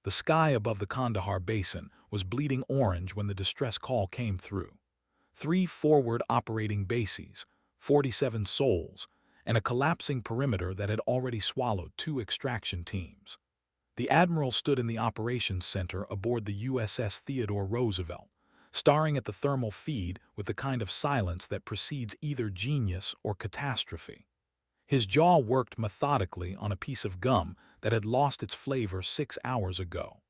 The sky above the Kandahar Basin was bleeding orange when the distress call came through. 3 forward operating bases, 47 souls, and a collapsing perimeter that had already swallowed 2 extraction teams. The Admiral stood in the operations center aboard the USS Theodore Roosevelt, staring at the thermal feed with the kind of silence that precedes either genius or catastrophe. His jaw worked methodically on a piece of gum that had lost its flavor 6 hours ago.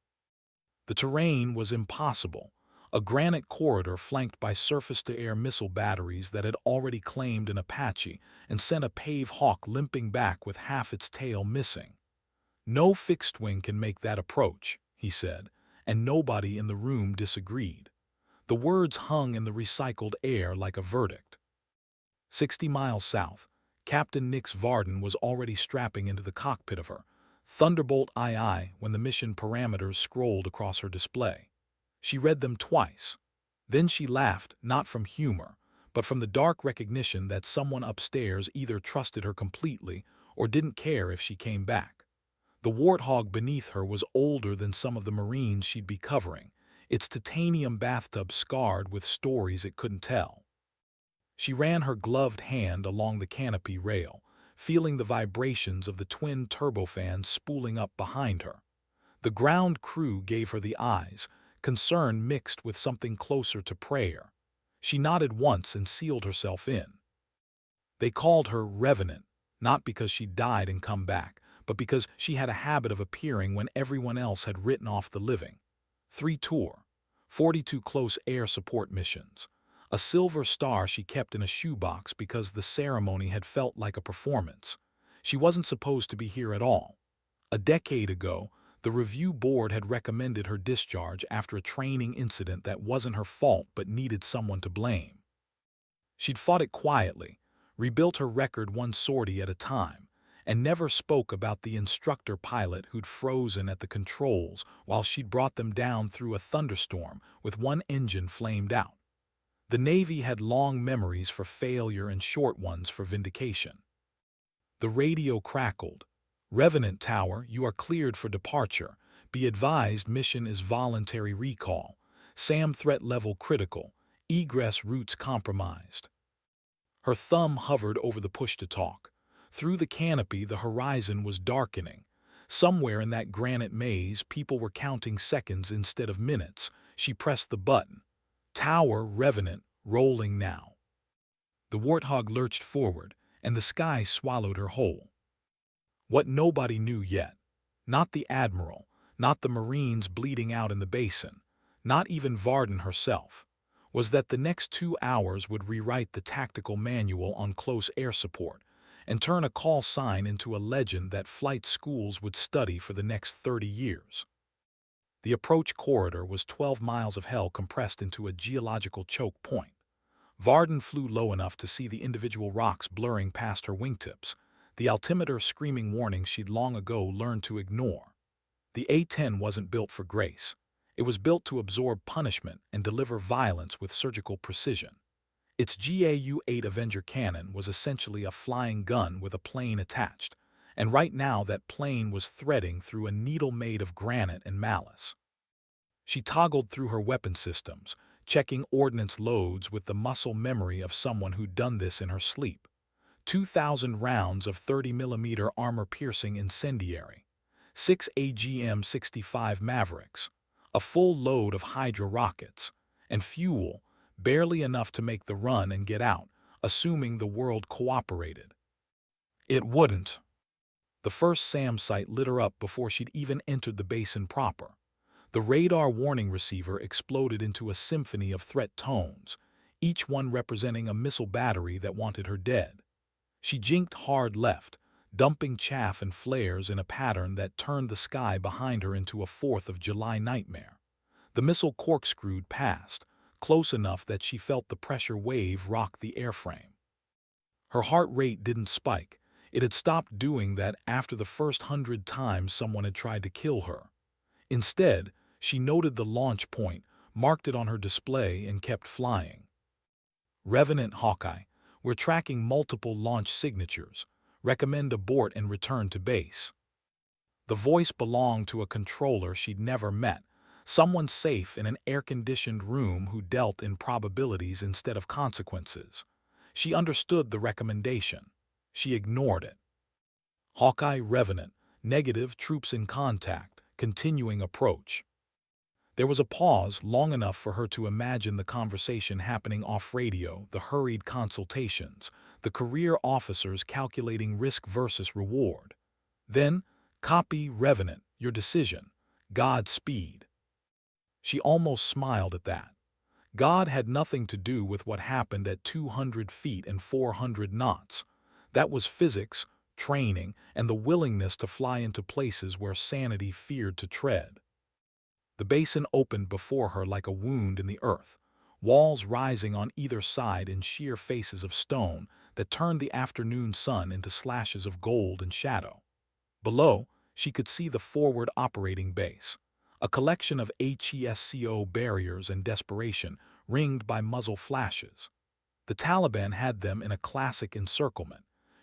The terrain was impossible, a granite corridor flanked by surface-to-air missile batteries that had already claimed an Apache and sent a Pave Hawk limping back with half its tail missing. "No fixed-wing can make that approach," he said, and nobody in the room disagreed. The words hung in the recycled air like a verdict. 60 miles south, Captain Nix Varden was already strapping into the cockpit of her Thunderbolt II when the mission parameters scrolled across her display. She read them twice. Then she laughed, not from humor, but from the dark recognition that someone upstairs either trusted her completely or didn't care if she came back. The warthog beneath her was older than some of the Marines she'd be covering, its titanium bathtub scarred with stories it couldn't tell. She ran her gloved hand along the canopy rail, feeling the vibrations of the twin turbofans spooling up behind her. The ground crew gave her the eyes, concern mixed with something closer to prayer. She nodded once and sealed herself in. They called her Revenant, not because she died and come back, but because she had a habit of appearing when everyone else had written off the living. 3 tour, 42 close air support missions. A silver star she kept in a shoebox because the ceremony had felt like a performance. She wasn't supposed to be here at all. A decade ago, the review board had recommended her discharge after a training incident that wasn't her fault but needed someone to blame. She'd fought it quietly, rebuilt her record 1 sortie at a time, and never spoke about the instructor pilot who'd frozen at the controls while she'd brought them down through a thunderstorm with 1 engine flamed out. The Navy had long memories for failure and short ones for vindication. The radio crackled. "Revenant Tower, you are cleared for departure. Be advised mission is voluntary recall. SAM threat level critical. Egress routes compromised." Her thumb hovered over the push-to-talk. Through the canopy, the horizon was darkening. Somewhere in that granite maze, people were counting seconds instead of minutes. She pressed the button. "Tower, Revenant, rolling now." The warthog lurched forward, and the sky swallowed her whole. What nobody knew yet, not the Admiral, not the Marines bleeding out in the basin, not even Varden herself, was that the next 2 hours would rewrite the tactical manual on close air support and turn a call sign into a legend that flight schools would study for the next 30 years. The approach corridor was 12 miles of hell compressed into a geological choke point. Varden flew low enough to see the individual rocks blurring past her wingtips, the altimeter screaming warnings she'd long ago learned to ignore. The A-10 wasn't built for grace. It was built to absorb punishment and deliver violence with surgical precision. Its GAU-8 Avenger cannon was essentially a flying gun with a plane attached, and right now that plane was threading through a needle made of granite and malice. She toggled through her weapon systems, checking ordnance loads with the muscle memory of someone who'd done this in her sleep. 2,000 rounds of 30mm armor-piercing incendiary, 6 AGM-65 Mavericks, a full load of Hydra rockets, and fuel, barely enough to make the run and get out, assuming the world cooperated. It wouldn't. The first SAM site lit her up before she'd even entered the basin proper. The radar warning receiver exploded into a symphony of threat tones, each one representing a missile battery that wanted her dead. She jinked hard left, dumping chaff and flares in a pattern that turned the sky behind her into a 4th of July nightmare. The missile corkscrewed past, close enough that she felt the pressure wave rock the airframe. Her heart rate didn't spike. It had stopped doing that after the first 100 times someone had tried to kill her. Instead, she noted the launch point, marked it on her display, and kept flying. "Revenant Hawkeye, we're tracking multiple launch signatures. Recommend abort and return to base." The voice belonged to a controller she'd never met, someone safe in an air-conditioned room who dealt in probabilities instead of consequences. She understood the recommendation. She ignored it. Hawkeye Revenant, negative, troops in contact, continuing approach. There was a pause long enough for her to imagine the conversation happening off radio, the hurried consultations, the career officers calculating risk versus reward. Then, copy Revenant, your decision. Godspeed. She almost smiled at that. God had nothing to do with what happened at 200 feet and 400 knots. That was physics, training, and the willingness to fly into places where sanity feared to tread. The basin opened before her like a wound in the earth, walls rising on either side in sheer faces of stone that turned the afternoon sun into slashes of gold and shadow. Below, she could see the forward operating base, a collection of HESCO barriers and desperation, ringed by muzzle flashes. The Taliban had them in a classic encirclement,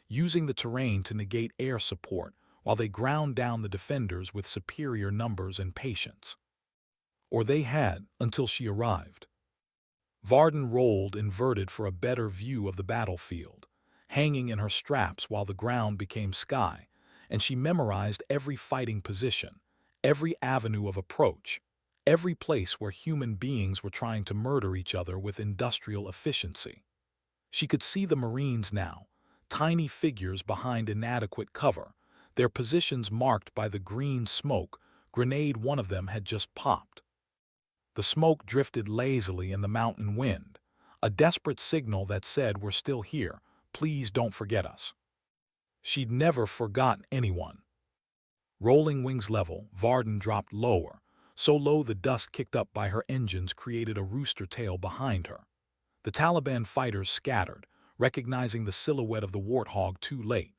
using the terrain to negate air support while they ground down the defenders with superior numbers and patience. Or they had, until she arrived. Varden rolled inverted for a better view of the battlefield, hanging in her straps while the ground became sky, and she memorized every fighting position, every avenue of approach, every place where human beings were trying to murder each other with industrial efficiency. She could see the Marines now, tiny figures behind inadequate cover, their positions marked by the green smoke grenade one of them had just popped. The smoke drifted lazily in the mountain wind, a desperate signal that said, "We're still here, please don't forget us." She'd never forgotten anyone. Rolling wings level, Varden dropped lower, so low the dust kicked up by her engines created a rooster tail behind her. The Taliban fighters scattered, recognizing the silhouette of the warthog too late.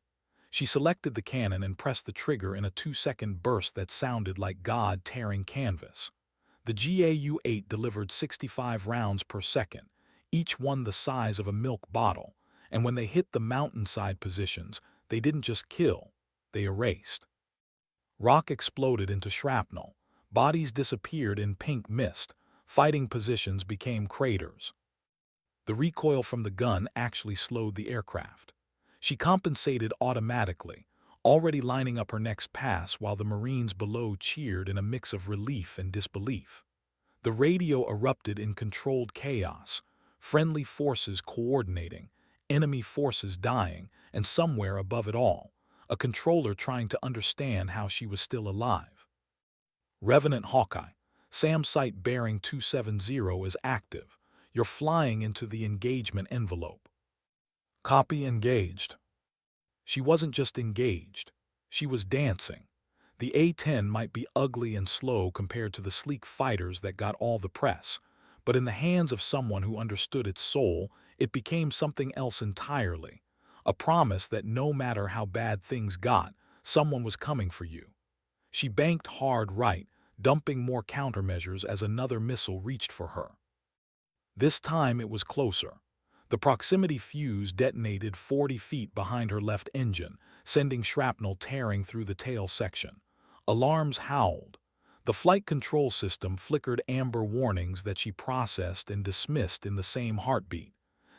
She selected the cannon and pressed the trigger in a 2-second burst that sounded like God tearing canvas. The GAU-8 delivered 65 rounds per second, each one the size of a milk bottle, and when they hit the mountainside positions, they didn't just kill, they erased. Rock exploded into shrapnel, bodies disappeared in pink mist, fighting positions became craters. The recoil from the gun actually slowed the aircraft. She compensated automatically, already lining up her next pass while the Marines below cheered in a mix of relief and disbelief. The radio erupted in controlled chaos, friendly forces coordinating, enemy forces dying, and somewhere above it all, a controller trying to understand how she was still alive. Revenant Hawkeye, SAM site bearing 270 is active. You're flying into the engagement envelope. Copy engaged. She wasn't just engaged. She was dancing. The A-10 might be ugly and slow compared to the sleek fighters that got all the press, but in the hands of someone who understood its soul, it became something else entirely. A promise that no matter how bad things got, someone was coming for you. She banked hard right, dumping more countermeasures as another missile reached for her. This time it was closer. The proximity fuse detonated 40 feet behind her left engine, sending shrapnel tearing through the tail section. Alarms howled. The flight control system flickered amber warnings that she processed and dismissed in the same heartbeat.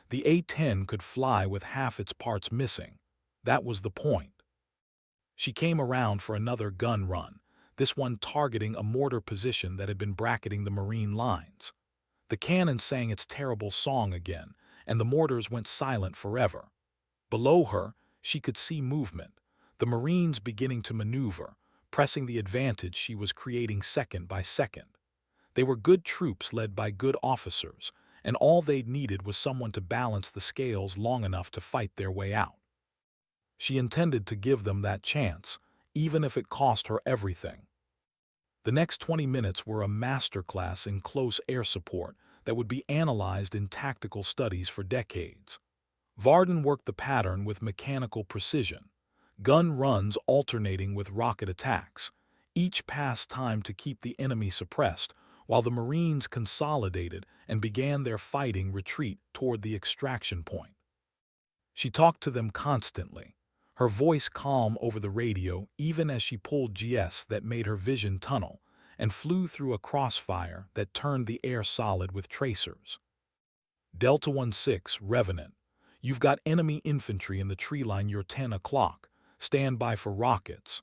The A-10 could fly with half its parts missing. That was the point. She came around for another gun run, this one targeting a mortar position that had been bracketing the Marine lines. The cannon sang its terrible song again, and the mortars went silent forever. Below her, she could see movement, the Marines beginning to maneuver, pressing the advantage she was creating second by second. They were good troops led by good officers, and all they'd needed was someone to balance the scales long enough to fight their way out. She intended to give them that chance, even if it cost her everything. The next 20 minutes were a masterclass in close air support that would be analyzed in tactical studies for decades. Varden worked the pattern with mechanical precision, gun runs alternating with rocket attacks, each pass timed to keep the enemy suppressed, while the Marines consolidated and began their fighting retreat toward the extraction point. She talked to them constantly, her voice calm over the radio even as she pulled GS that made her vision tunnel and flew through a crossfire that turned the air solid with tracers. Delta 16, Revenant. You've got enemy infantry in the tree line. You're 10 o'clock. Stand by for rockets.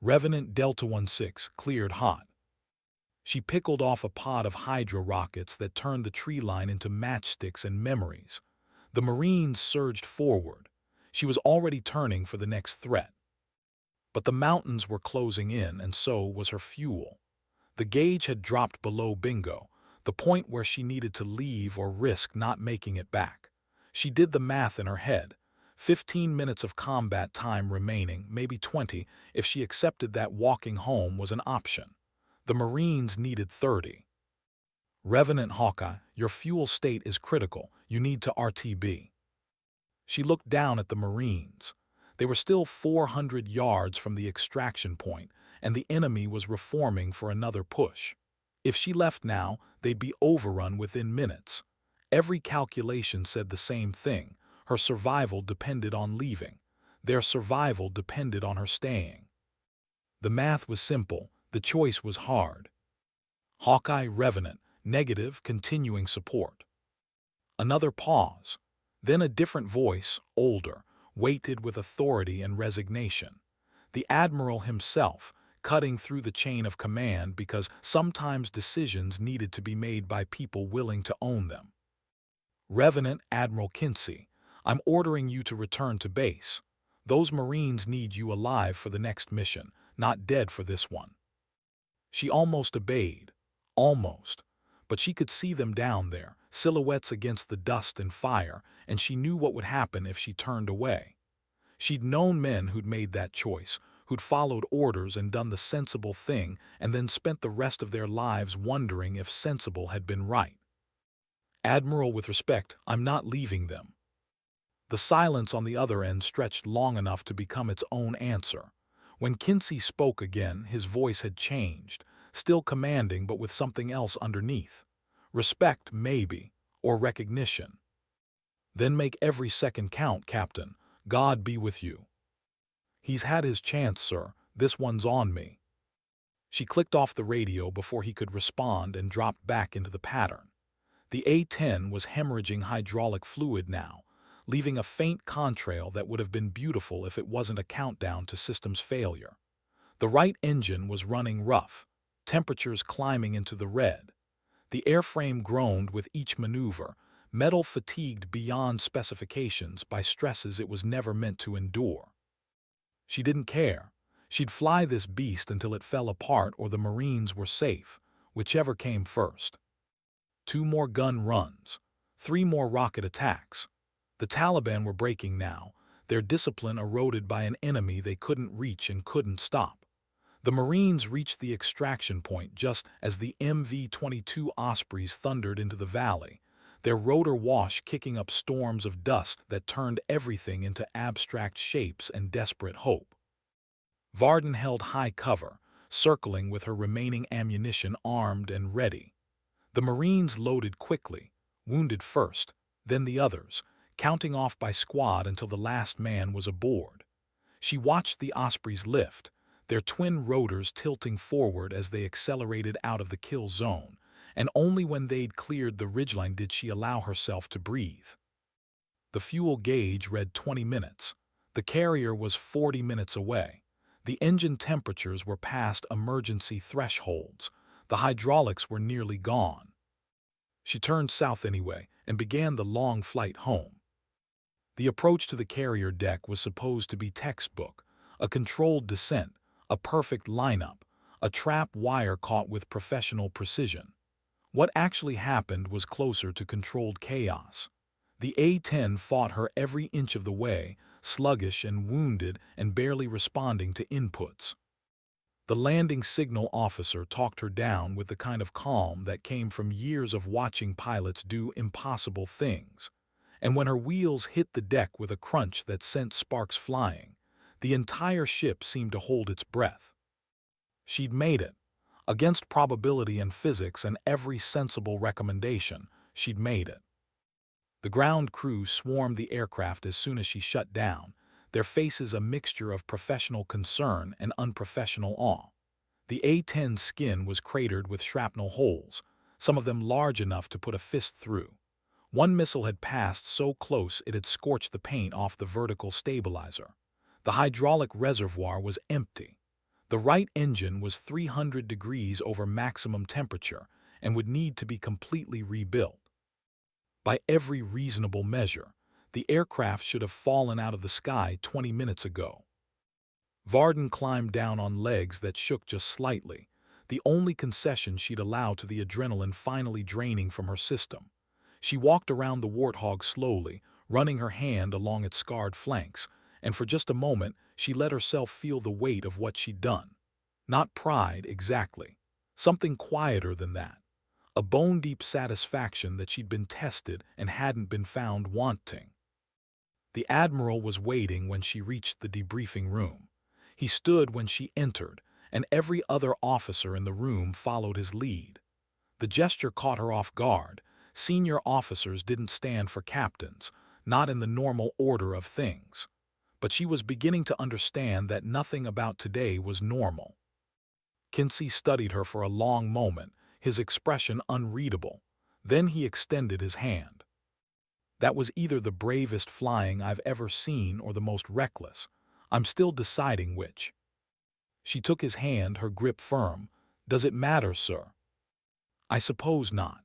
Revenant Delta 16 cleared hot. She pickled off a pod of Hydra rockets that turned the tree line into matchsticks and memories. The Marines surged forward. She was already turning for the next threat. But the mountains were closing in, and so was her fuel. The gauge had dropped below bingo, the point where she needed to leave or risk not making it back. She did the math in her head. 15 minutes of combat time remaining, maybe 20, if she accepted that walking home was an option. The Marines needed 30. Revenant Hawkeye, your fuel state is critical. You need to RTB. She looked down at the Marines. They were still 400 yards from the extraction point, and the enemy was reforming for another push. If she left now, they'd be overrun within minutes. Every calculation said the same thing. Her survival depended on leaving. Their survival depended on her staying. The math was simple. The choice was hard. Hawkeye Revenant, negative, continuing support. Another pause. Then a different voice, older, weighted with authority and resignation. The Admiral himself, cutting through the chain of command because sometimes decisions needed to be made by people willing to own them. Revenant Admiral Kinsey, I'm ordering you to return to base. Those Marines need you alive for the next mission, not dead for this one. She almost obeyed. Almost. But she could see them down there, silhouettes against the dust and fire, and she knew what would happen if she turned away. She'd known men who'd made that choice, who'd followed orders and done the sensible thing and then spent the rest of their lives wondering if sensible had been right. Admiral, with respect, I'm not leaving them. The silence on the other end stretched long enough to become its own answer. When Kinsey spoke again, his voice had changed, still commanding but with something else underneath. Respect, maybe, or recognition. Then make every second count, Captain. God be with you. He's had his chance, sir. This one's on me. She clicked off the radio before he could respond and dropped back into the pattern. The A-10 was hemorrhaging hydraulic fluid now, leaving a faint contrail that would have been beautiful if it wasn't a countdown to systems failure. The right engine was running rough, temperatures climbing into the red. The airframe groaned with each maneuver, metal fatigued beyond specifications by stresses it was never meant to endure. She didn't care. She'd fly this beast until it fell apart or the Marines were safe, whichever came first. 2 more gun runs, 3 more rocket attacks. The Taliban were breaking now, their discipline eroded by an enemy they couldn't reach and couldn't stop. The Marines reached the extraction point just as the MV-22 Ospreys thundered into the valley, their rotor wash kicking up storms of dust that turned everything into abstract shapes and desperate hope. Varden held high cover, circling with her remaining ammunition armed and ready. The Marines loaded quickly, wounded first, then the others, counting off by squad until the last man was aboard. She watched the Ospreys lift, their twin rotors tilting forward as they accelerated out of the kill zone, and only when they'd cleared the ridgeline did she allow herself to breathe. The fuel gauge read 20 minutes. The carrier was 40 minutes away. The engine temperatures were past emergency thresholds. The hydraulics were nearly gone. She turned south anyway and began the long flight home. The approach to the carrier deck was supposed to be textbook, a controlled descent, a perfect lineup, a trap wire caught with professional precision. What actually happened was closer to controlled chaos. The A-10 fought her every inch of the way, sluggish and wounded and barely responding to inputs. The landing signal officer talked her down with the kind of calm that came from years of watching pilots do impossible things. And when her wheels hit the deck with a crunch that sent sparks flying, the entire ship seemed to hold its breath. She'd made it. Against probability and physics and every sensible recommendation, she'd made it. The ground crew swarmed the aircraft as soon as she shut down, their faces a mixture of professional concern and unprofessional awe. The A-10 skin was cratered with shrapnel holes, some of them large enough to put a fist through. One missile had passed so close it had scorched the paint off the vertical stabilizer. The hydraulic reservoir was empty. The right engine was 300 degrees over maximum temperature and would need to be completely rebuilt. By every reasonable measure, the aircraft should have fallen out of the sky 20 minutes ago. Varden climbed down on legs that shook just slightly, the only concession she'd allow to the adrenaline finally draining from her system. She walked around the warthog slowly, running her hand along its scarred flanks, and for just a moment she let herself feel the weight of what she'd done. Not pride, exactly. Something quieter than that. A bone-deep satisfaction that she'd been tested and hadn't been found wanting. The Admiral was waiting when she reached the debriefing room. He stood when she entered, and every other officer in the room followed his lead. The gesture caught her off guard. Senior officers didn't stand for captains, not in the normal order of things. But she was beginning to understand that nothing about today was normal. Kinsey studied her for a long moment, his expression unreadable. Then he extended his hand. That was either the bravest flying I've ever seen or the most reckless. I'm still deciding which. She took his hand, her grip firm. Does it matter, sir? I suppose not.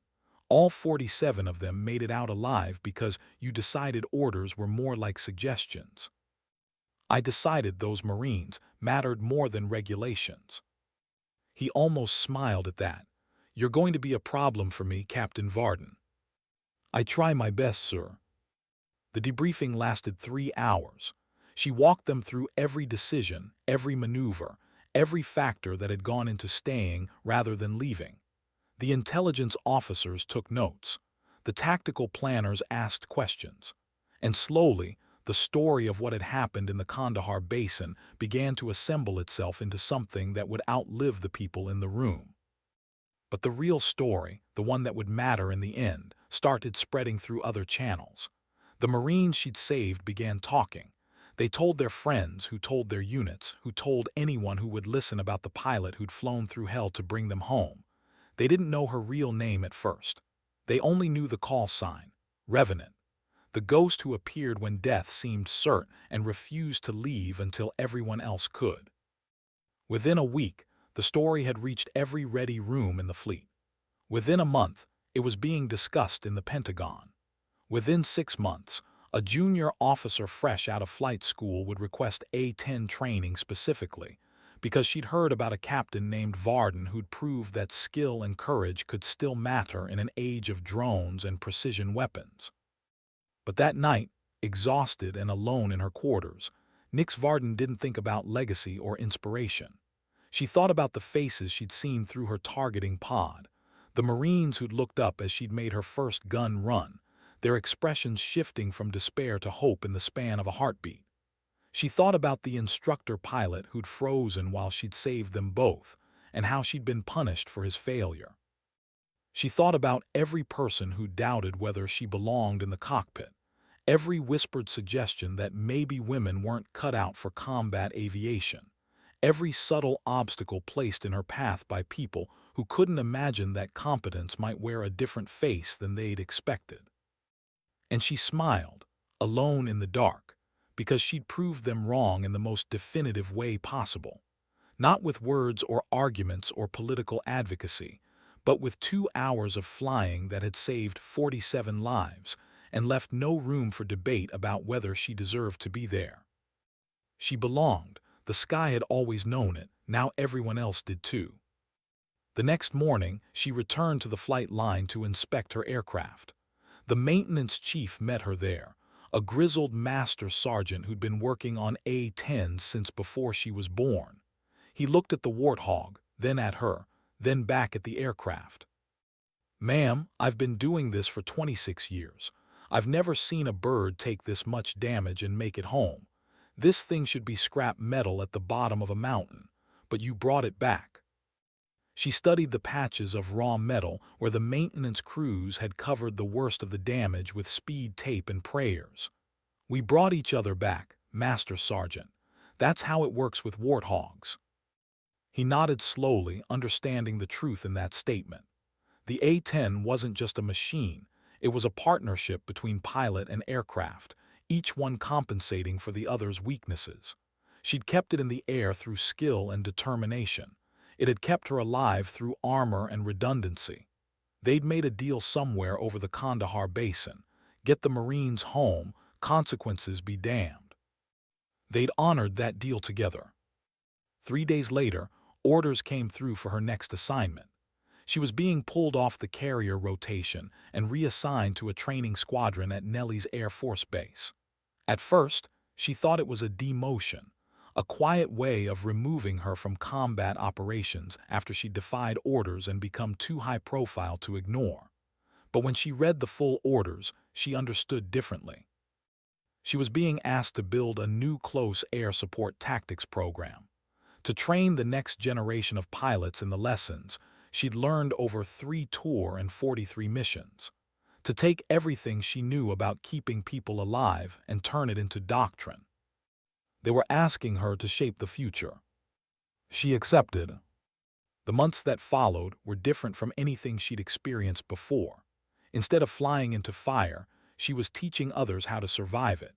All 47 of them made it out alive because you decided orders were more like suggestions. I decided those Marines mattered more than regulations. He almost smiled at that. You're going to be a problem for me, Captain Varden. I try my best, sir. The debriefing lasted 3 hours. She walked them through every decision, every maneuver, every factor that had gone into staying rather than leaving. The intelligence officers took notes. The tactical planners asked questions. And slowly, the story of what had happened in the Kandahar Basin began to assemble itself into something that would outlive the people in the room. But the real story, the one that would matter in the end, started spreading through other channels. The Marines she'd saved began talking. They told their friends, who told their units, who told anyone who would listen about the pilot who'd flown through hell to bring them home. They didn't know her real name at first. They only knew the call sign, Revenant, the ghost who appeared when death seemed certain and refused to leave until everyone else could. Within a week, the story had reached every ready room in the fleet. Within a month, it was being discussed in the Pentagon. Within 6 months, a junior officer fresh out of flight school would request A-10 training specifically because she'd heard about a captain named Varden who'd proved that skill and courage could still matter in an age of drones and precision weapons. But that night, exhausted and alone in her quarters, Nix Varden didn't think about legacy or inspiration. She thought about the faces she'd seen through her targeting pod, the Marines who'd looked up as she'd made her first gun run, their expressions shifting from despair to hope in the span of a heartbeat. She thought about the instructor pilot who'd frozen while she'd saved them both, and how she'd been punished for his failure. She thought about every person who doubted whether she belonged in the cockpit, every whispered suggestion that maybe women weren't cut out for combat aviation, every subtle obstacle placed in her path by people who couldn't imagine that competence might wear a different face than they'd expected. And she smiled, alone in the dark, because she'd proved them wrong in the most definitive way possible, not with words or arguments or political advocacy, but with 2 hours of flying that had saved 47 lives and left no room for debate about whether she deserved to be there. She belonged. The sky had always known it. Now everyone else did too. The next morning, she returned to the flight line to inspect her aircraft. The maintenance chief met her there, a grizzled master sergeant who'd been working on A-10 since before she was born. He looked at the warthog, then at her, then back at the aircraft. "Ma'am, I've been doing this for 26 years. I've never seen a bird take this much damage and make it home. This thing should be scrap metal at the bottom of a mountain, but you brought it back." She studied the patches of raw metal where the maintenance crews had covered the worst of the damage with speed tape and prayers. "We brought each other back, Master Sergeant. That's how it works with warthogs." He nodded slowly, understanding the truth in that statement. The A-10 wasn't just a machine, it was a partnership between pilot and aircraft, each one compensating for the other's weaknesses. She'd kept it in the air through skill and determination. It had kept her alive through armor and redundancy. They'd made a deal somewhere over the Kandahar Basin. Get the Marines home, consequences be damned. They'd honored that deal together. 3 days later, orders came through for her next assignment. She was being pulled off the carrier rotation and reassigned to a training squadron at Nellis Air Force Base. At first, she thought it was a demotion, a quiet way of removing her from combat operations after she defied orders and become too high profile to ignore. But when she read the full orders, she understood differently. She was being asked to build a new close air support tactics program. To train the next generation of pilots in the lessons she'd learned over 3 tours and 43 missions. To take everything she knew about keeping people alive and turn it into doctrine. They were asking her to shape the future. She accepted. The months that followed were different from anything she'd experienced before. Instead of flying into fire, she was teaching others how to survive it.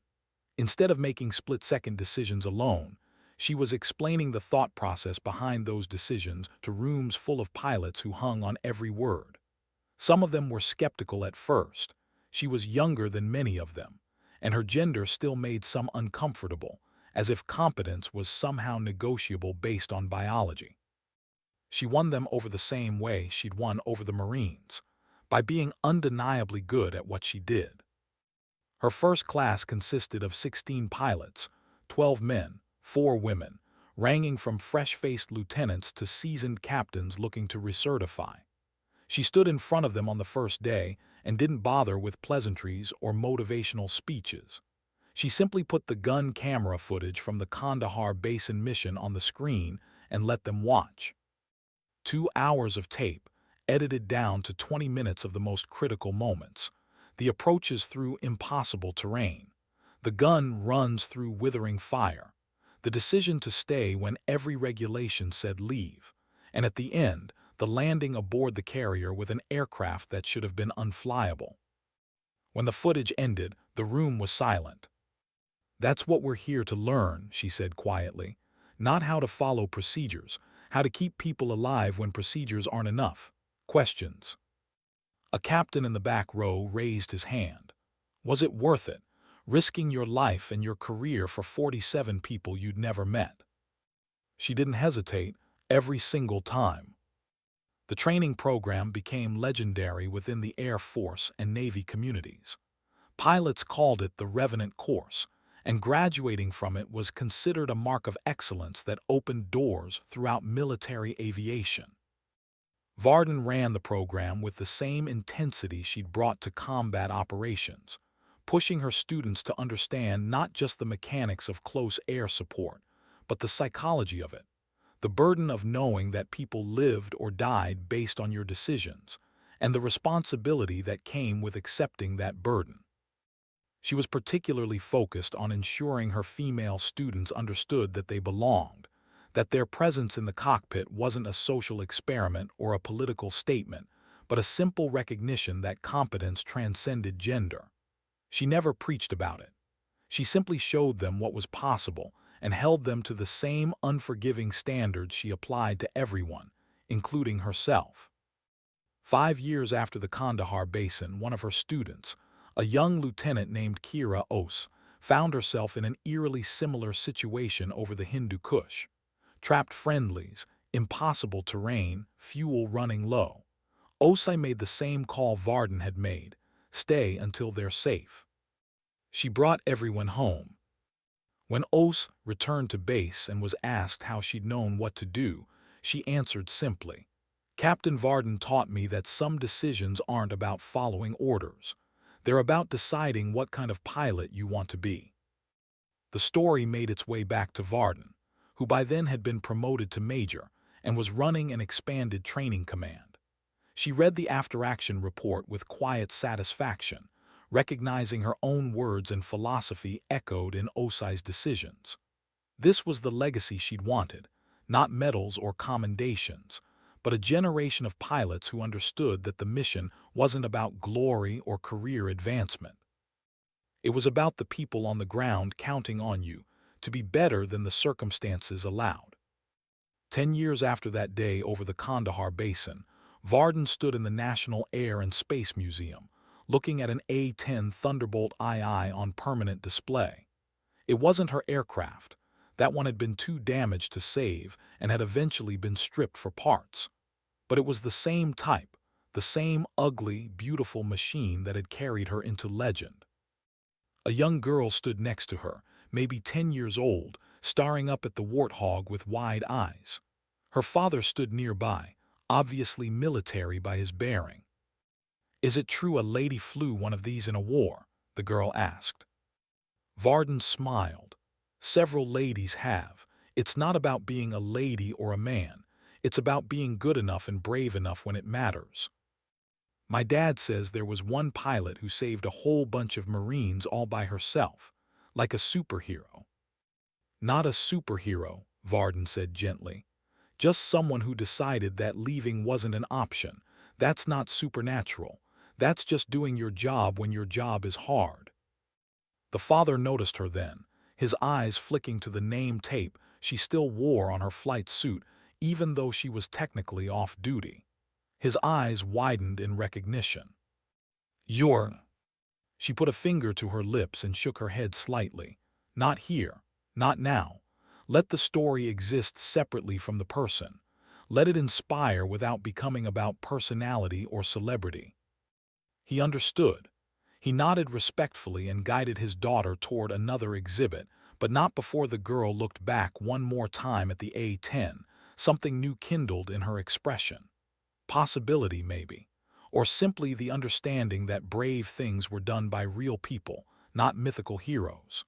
Instead of making split-second decisions alone, she was explaining the thought process behind those decisions to rooms full of pilots who hung on every word. Some of them were skeptical at first. She was younger than many of them, and her gender still made some uncomfortable, as if competence was somehow negotiable based on biology. She won them over the same way she'd won over the Marines, by being undeniably good at what she did. Her first class consisted of 16 pilots, 12 men, 4 women, ranging from fresh-faced lieutenants to seasoned captains looking to recertify. She stood in front of them on the first day and didn't bother with pleasantries or motivational speeches. She simply put the gun camera footage from the Kandahar Basin mission on the screen and let them watch. 2 hours of tape, edited down to 20 minutes of the most critical moments. The approaches through impossible terrain. The gun runs through withering fire. The decision to stay when every regulation said leave. And at the end, the landing aboard the carrier with an aircraft that should have been unflyable. When the footage ended, the room was silent. "That's what we're here to learn," she said quietly. "Not how to follow procedures, how to keep people alive when procedures aren't enough. Questions?" A captain in the back row raised his hand. Was it worth it, risking your life and your career for 47 people you'd never met? She didn't hesitate, every single time. The training program became legendary within the Air Force and Navy communities. Pilots called it the Revenant Course, and graduating from it was considered a mark of excellence that opened doors throughout military aviation. Varden ran the program with the same intensity she'd brought to combat operations, pushing her students to understand not just the mechanics of close air support, but the psychology of it, the burden of knowing that people lived or died based on your decisions, and the responsibility that came with accepting that burden. She was particularly focused on ensuring her female students understood that they belonged, that their presence in the cockpit wasn't a social experiment or a political statement, but a simple recognition that competence transcended gender. She never preached about it. She simply showed them what was possible and held them to the same unforgiving standards she applied to everyone, including herself. 5 years after the Kandahar Basin, one of her students, a young lieutenant named Kira Os, found herself in an eerily similar situation over the Hindu Kush. Trapped friendlies, impossible terrain, fuel running low. Osai made the same call Varden had made, stay until they're safe. She brought everyone home. When Os returned to base and was asked how she'd known what to do, she answered simply, "Captain Varden taught me that some decisions aren't about following orders. They're about deciding what kind of pilot you want to be." The story made its way back to Varden, who by then had been promoted to major and was running an expanded training command. She read the after-action report with quiet satisfaction, recognizing her own words and philosophy echoed in Osai's decisions. This was the legacy she'd wanted, not medals or commendations, but a generation of pilots who understood that the mission wasn't about glory or career advancement. It was about the people on the ground counting on you to be better than the circumstances allowed. 10 years after that day over the Kandahar Basin, Varden stood in the National Air and Space Museum, looking at an A-10 Thunderbolt II on permanent display. It wasn't her aircraft. That one had been too damaged to save and had eventually been stripped for parts. But it was the same type, the same ugly, beautiful machine that had carried her into legend. A young girl stood next to her, maybe 10 years old, staring up at the warthog with wide eyes. Her father stood nearby, obviously military by his bearing. "Is it true a lady flew one of these in a war?" the girl asked. Varden smiled. "Several ladies have. It's not about being a lady or a man. It's about being good enough and brave enough when it matters. My dad says there was one pilot who saved a whole bunch of Marines all by herself, like a superhero." "Not a superhero," Varden said gently. "Just someone who decided that leaving wasn't an option. That's not supernatural. That's just doing your job when your job is hard." The father noticed her then, his eyes flicking to the name tape she still wore on her flight suit, even though she was technically off duty. His eyes widened in recognition. "You're—" She put a finger to her lips and shook her head slightly. "Not here. Not now. Let the story exist separately from the person. Let it inspire without becoming about personality or celebrity." He understood. He nodded respectfully and guided his daughter toward another exhibit, but not before the girl looked back one more time at the A-10, something new kindled in her expression. Possibility, maybe, or simply the understanding that brave things were done by real people, not mythical heroes.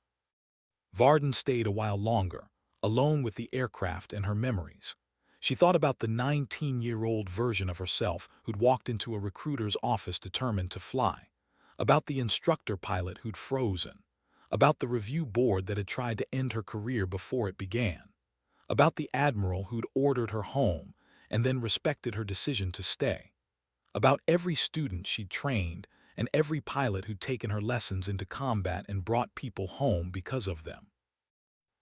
Varden stayed a while longer, alone with the aircraft and her memories. She thought about the 19-year-old version of herself who'd walked into a recruiter's office determined to fly, about the instructor pilot who'd frozen, about the review board that had tried to end her career before it began, about the Admiral who'd ordered her home and then respected her decision to stay, about every student she'd trained and every pilot who'd taken her lessons into combat and brought people home because of them.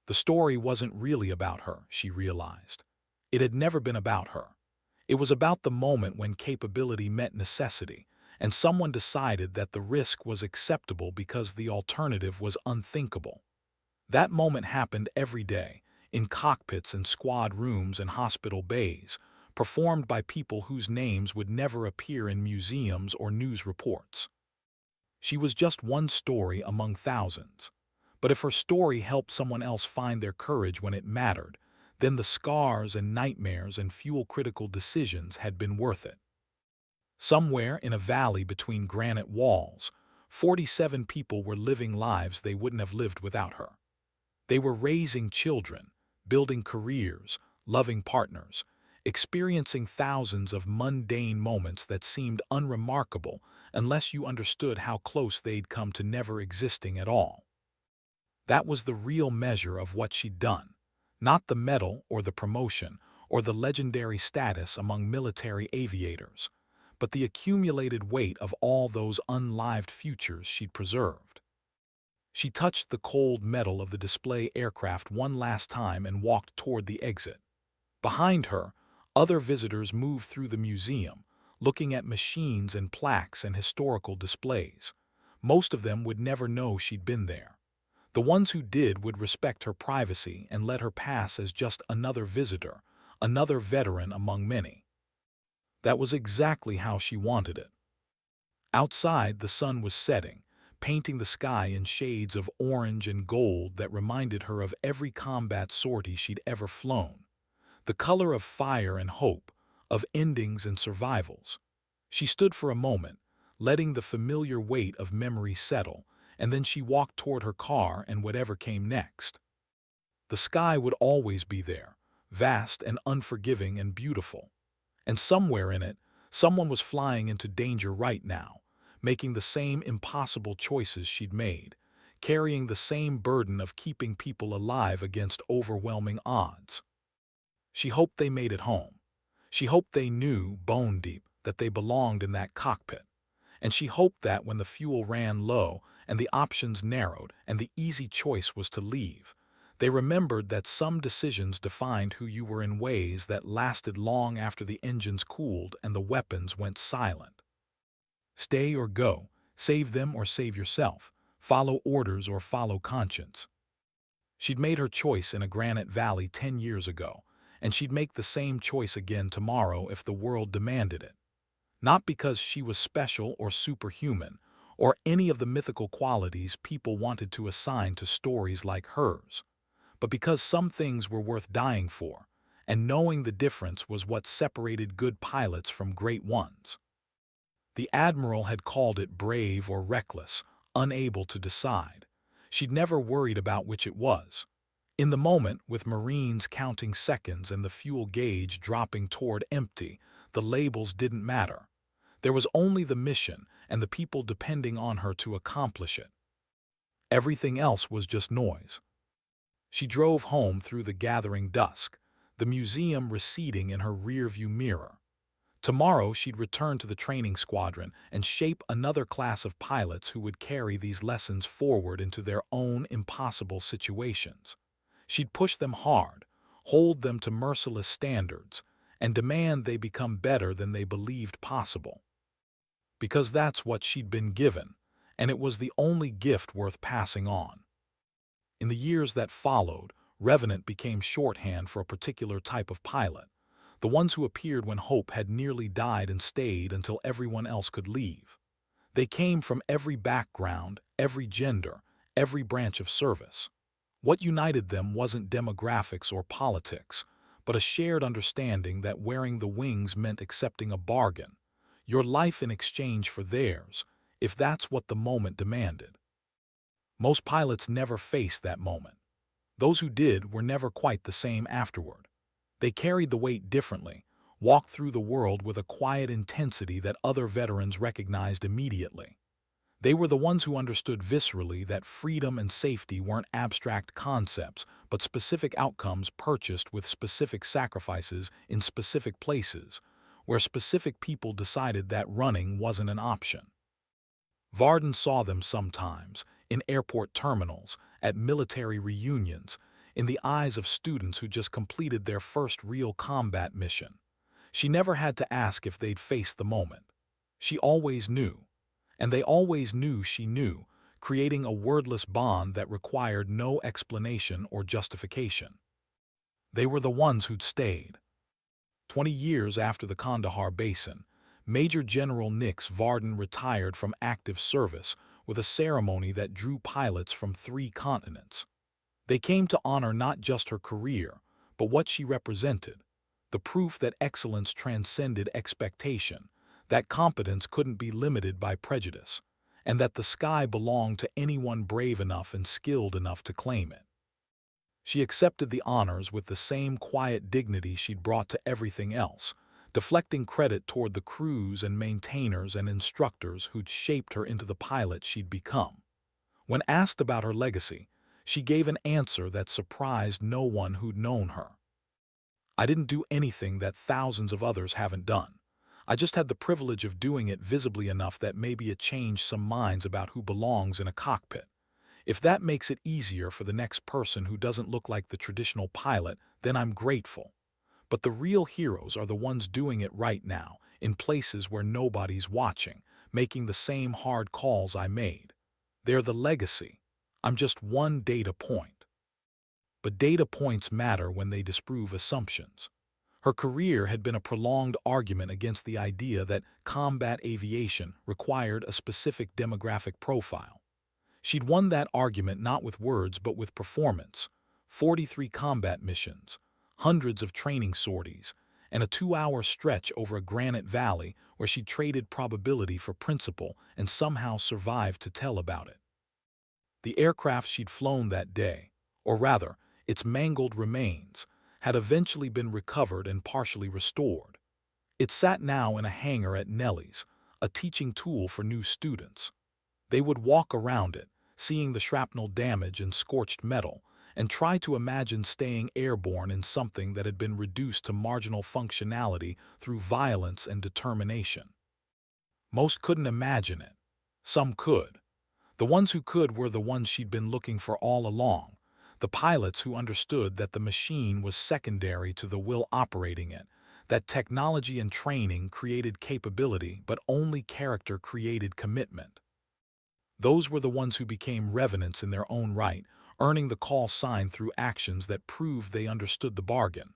The story wasn't really about her, she realized. It had never been about her. It was about the moment when capability met necessity, and someone decided that the risk was acceptable because the alternative was unthinkable. That moment happened every day, in cockpits and squad rooms and hospital bays, performed by people whose names would never appear in museums or news reports. She was just one story among thousands. But if her story helped someone else find their courage when it mattered, then the scars and nightmares and fuel-critical decisions had been worth it. Somewhere in a valley between granite walls, 47 people were living lives they wouldn't have lived without her. They were raising children, building careers, loving partners, experiencing thousands of mundane moments that seemed unremarkable unless you understood how close they'd come to never existing at all. That was the real measure of what she'd done, not the medal or the promotion or the legendary status among military aviators, but the accumulated weight of all those unlived futures she'd preserved. She touched the cold metal of the display aircraft one last time and walked toward the exit. Behind her, other visitors moved through the museum, looking at machines and plaques and historical displays. Most of them would never know she'd been there. The ones who did would respect her privacy and let her pass as just another visitor, another veteran among many. That was exactly how she wanted it. Outside, the sun was setting, painting the sky in shades of orange and gold that reminded her of every combat sortie she'd ever flown. The color of fire and hope, of endings and survivals. She stood for a moment, letting the familiar weight of memory settle, and then she walked toward her car and whatever came next. The sky would always be there, vast and unforgiving and beautiful. And somewhere in it, someone was flying into danger right now, making the same impossible choices she'd made, carrying the same burden of keeping people alive against overwhelming odds. She hoped they made it home. She hoped they knew, bone deep, that they belonged in that cockpit. And she hoped that when the fuel ran low and the options narrowed and the easy choice was to leave, they remembered that some decisions defined who you were in ways that lasted long after the engines cooled and the weapons went silent. Stay or go, save them or save yourself, follow orders or follow conscience. She'd made her choice in a granite valley 10 years ago, and she'd make the same choice again tomorrow if the world demanded it. Not because she was special or superhuman, or any of the mythical qualities people wanted to assign to stories like hers, but because some things were worth dying for, and knowing the difference was what separated good pilots from great ones. The Admiral had called it brave or reckless, unable to decide. She'd never worried about which it was. In the moment, with Marines counting seconds and the fuel gauge dropping toward empty, the labels didn't matter. There was only the mission and the people depending on her to accomplish it. Everything else was just noise. She drove home through the gathering dusk, the museum receding in her rearview mirror. Tomorrow she'd return to the training squadron and shape another class of pilots who would carry these lessons forward into their own impossible situations. She'd push them hard, hold them to merciless standards, and demand they become better than they believed possible. Because that's what she'd been given, and it was the only gift worth passing on. In the years that followed, revenant became shorthand for a particular type of pilot, the ones who appeared when hope had nearly died and stayed until everyone else could leave. They came from every background, every gender, every branch of service. What united them wasn't demographics or politics, but a shared understanding that wearing the wings meant accepting a bargain, your life in exchange for theirs, if that's what the moment demanded. Most pilots never faced that moment. Those who did were never quite the same afterward. They carried the weight differently, walked through the world with a quiet intensity that other veterans recognized immediately. They were the ones who understood viscerally that freedom and safety weren't abstract concepts, but specific outcomes purchased with specific sacrifices in specific places, where specific people decided that running wasn't an option. Varden saw them sometimes, in airport terminals, at military reunions, in the eyes of students who just completed their first real combat mission. She never had to ask if they'd faced the moment. She always knew. And they always knew she knew, creating a wordless bond that required no explanation or justification. They were the ones who'd stayed. 20 years after the Kandahar Basin, Major General Nix Varden retired from active service with a ceremony that drew pilots from 3 continents. They came to honor not just her career, but what she represented, the proof that excellence transcended expectation, that competence couldn't be limited by prejudice, and that the sky belonged to anyone brave enough and skilled enough to claim it. She accepted the honors with the same quiet dignity she'd brought to everything else, deflecting credit toward the crews and maintainers and instructors who'd shaped her into the pilot she'd become. When asked about her legacy, she gave an answer that surprised no one who'd known her. "I didn't do anything that thousands of others haven't done. I just had the privilege of doing it visibly enough that maybe it changed some minds about who belongs in a cockpit. If that makes it easier for the next person who doesn't look like the traditional pilot, then I'm grateful. But the real heroes are the ones doing it right now, in places where nobody's watching, making the same hard calls I made. They're the legacy. I'm just one data point." But data points matter when they disprove assumptions. Her career had been a prolonged argument against the idea that combat aviation required a specific demographic profile. She'd won that argument not with words but with performance: 43 combat missions, hundreds of training sorties, and a 2-hour stretch over a granite valley where she traded probability for principle and somehow survived to tell about it. The aircraft she'd flown that day, or rather, its mangled remains, had eventually been recovered and partially restored. It sat now in a hangar at Nellie's, a teaching tool for new students. They would walk around it, seeing the shrapnel damage and scorched metal, and try to imagine staying airborne in something that had been reduced to marginal functionality through violence and determination. Most couldn't imagine it. Some could. The ones who could were the ones she'd been looking for all along, the pilots who understood that the machine was secondary to the will operating it, that technology and training created capability but only character created commitment. Those were the ones who became revenants in their own right, earning the call sign through actions that proved they understood the bargain.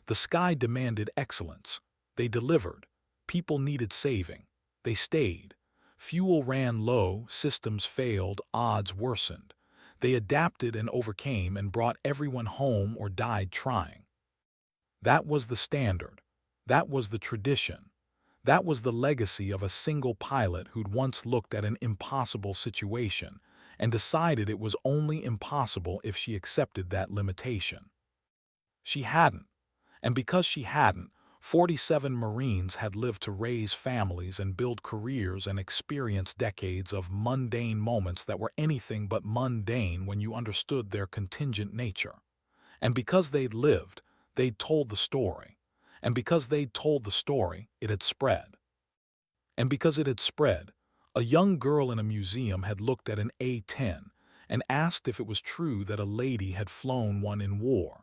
The sky demanded excellence. They delivered. People needed saving. They stayed. Fuel ran low, systems failed, odds worsened. They adapted and overcame and brought everyone home or died trying. That was the standard. That was the tradition. That was the legacy of a single pilot who'd once looked at an impossible situation and decided it was only impossible if she accepted that limitation. She hadn't. And because she hadn't, 47 Marines had lived to raise families and build careers and experience decades of mundane moments that were anything but mundane when you understood their contingent nature. And because they'd lived, they'd told the story. And because they'd told the story, it had spread. And because it had spread, a young girl in a museum had looked at an A-10 and asked if it was true that a lady had flown one in war.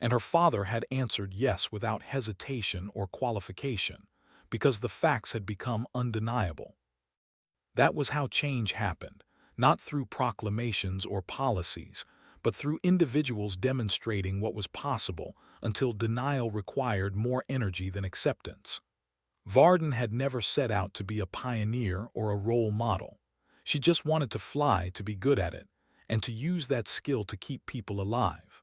And her father had answered yes without hesitation or qualification, because the facts had become undeniable. That was how change happened, not through proclamations or policies, but through individuals demonstrating what was possible until denial required more energy than acceptance. Varden had never set out to be a pioneer or a role model. She just wanted to fly to be good at it, and to use that skill to keep people alive.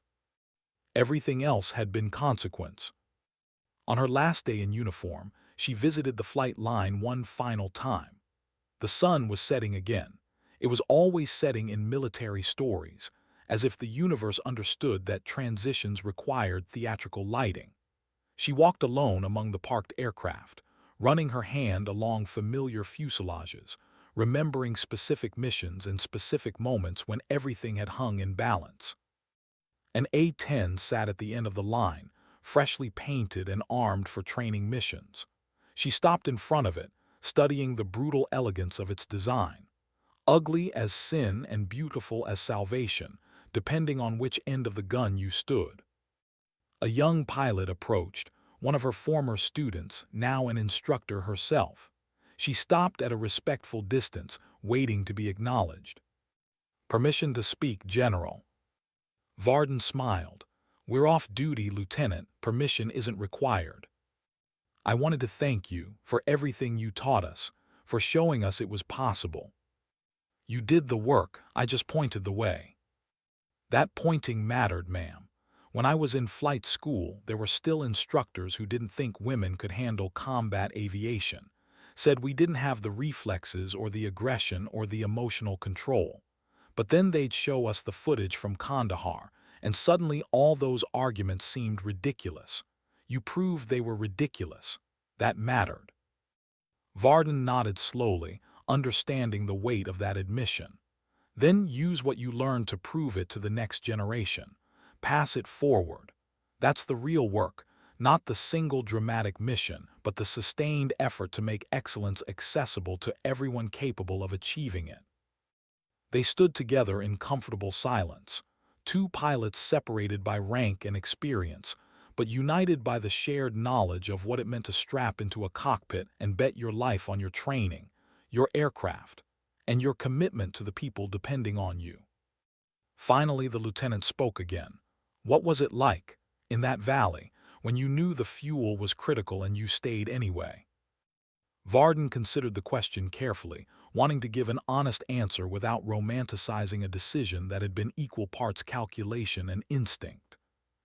Everything else had been consequence. On her last day in uniform, she visited the flight line one final time. The sun was setting again. It was always setting in military stories, as if the universe understood that transitions required theatrical lighting. She walked alone among the parked aircraft, running her hand along familiar fuselages, remembering specific missions and specific moments when everything had hung in balance. An A-10 sat at the end of the line, freshly painted and armed for training missions. She stopped in front of it, studying the brutal elegance of its design. Ugly as sin and beautiful as salvation, depending on which end of the gun you stood. A young pilot approached, one of her former students, now an instructor herself. She stopped at a respectful distance, waiting to be acknowledged. "Permission to speak, General." Varden smiled. "We're off duty, Lieutenant. Permission isn't required. I wanted to thank you for everything you taught us, for showing us it was possible. You did the work, I just pointed the way." That pointing mattered, ma'am. When I was in flight school, there were still instructors who didn't think women could handle combat aviation, said we didn't have the reflexes or the aggression or the emotional control. But then they'd show us the footage from Kandahar, and suddenly all those arguments seemed ridiculous. You proved they were ridiculous. That mattered. Varden nodded slowly, understanding the weight of that admission. Then use what you learned to prove it to the next generation. Pass it forward. That's the real work, not the single dramatic mission, but the sustained effort to make excellence accessible to everyone capable of achieving it. They stood together in comfortable silence, two pilots separated by rank and experience, but united by the shared knowledge of what it meant to strap into a cockpit and bet your life on your training, your aircraft, and your commitment to the people depending on you. Finally, the lieutenant spoke again. What was it like, in that valley, when you knew the fuel was critical and you stayed anyway? Varden considered the question carefully, wanting to give an honest answer without romanticizing a decision that had been equal parts calculation and instinct.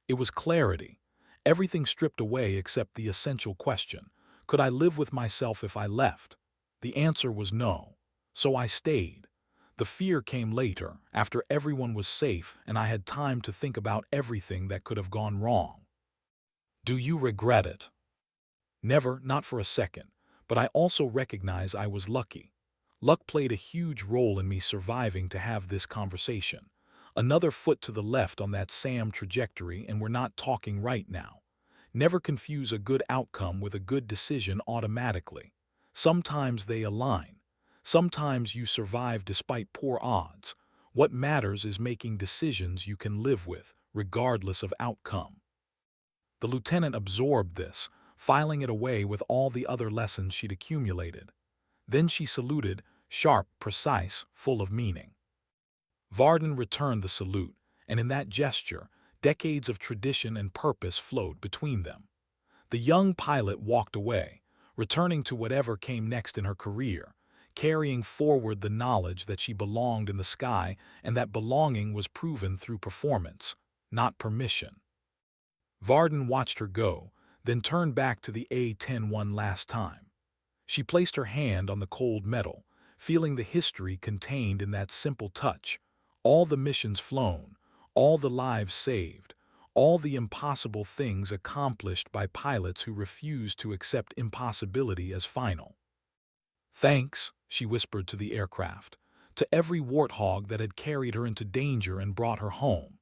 It was clarity, everything stripped away except the essential question: could I live with myself if I left? The answer was no. So I stayed. The fear came later, after everyone was safe and I had time to think about everything that could have gone wrong. Do you regret it? Never, not for a second. but I also recognize I was lucky. Luck played a huge role in me surviving to have this conversation. Another foot to the left on that SAM trajectory, and we're not talking right now. Never confuse a good outcome with a good decision automatically. Sometimes they align. Sometimes you survive despite poor odds. What matters is making decisions you can live with, regardless of outcome. The lieutenant absorbed this, filing it away with all the other lessons she'd accumulated. Then she saluted, sharp, precise, full of meaning. Varden returned the salute, and in that gesture, decades of tradition and purpose flowed between them. The young pilot walked away, returning to whatever came next in her career, carrying forward the knowledge that she belonged in the sky and that belonging was proven through performance, not permission. Varden watched her go, then turned back to the A-10 one last time. She placed her hand on the cold metal, feeling the history contained in that simple touch. All the missions flown, all the lives saved, all the impossible things accomplished by pilots who refused to accept impossibility as final. "Thanks," she whispered to the aircraft, "to every warthog that had carried her into danger and brought her home.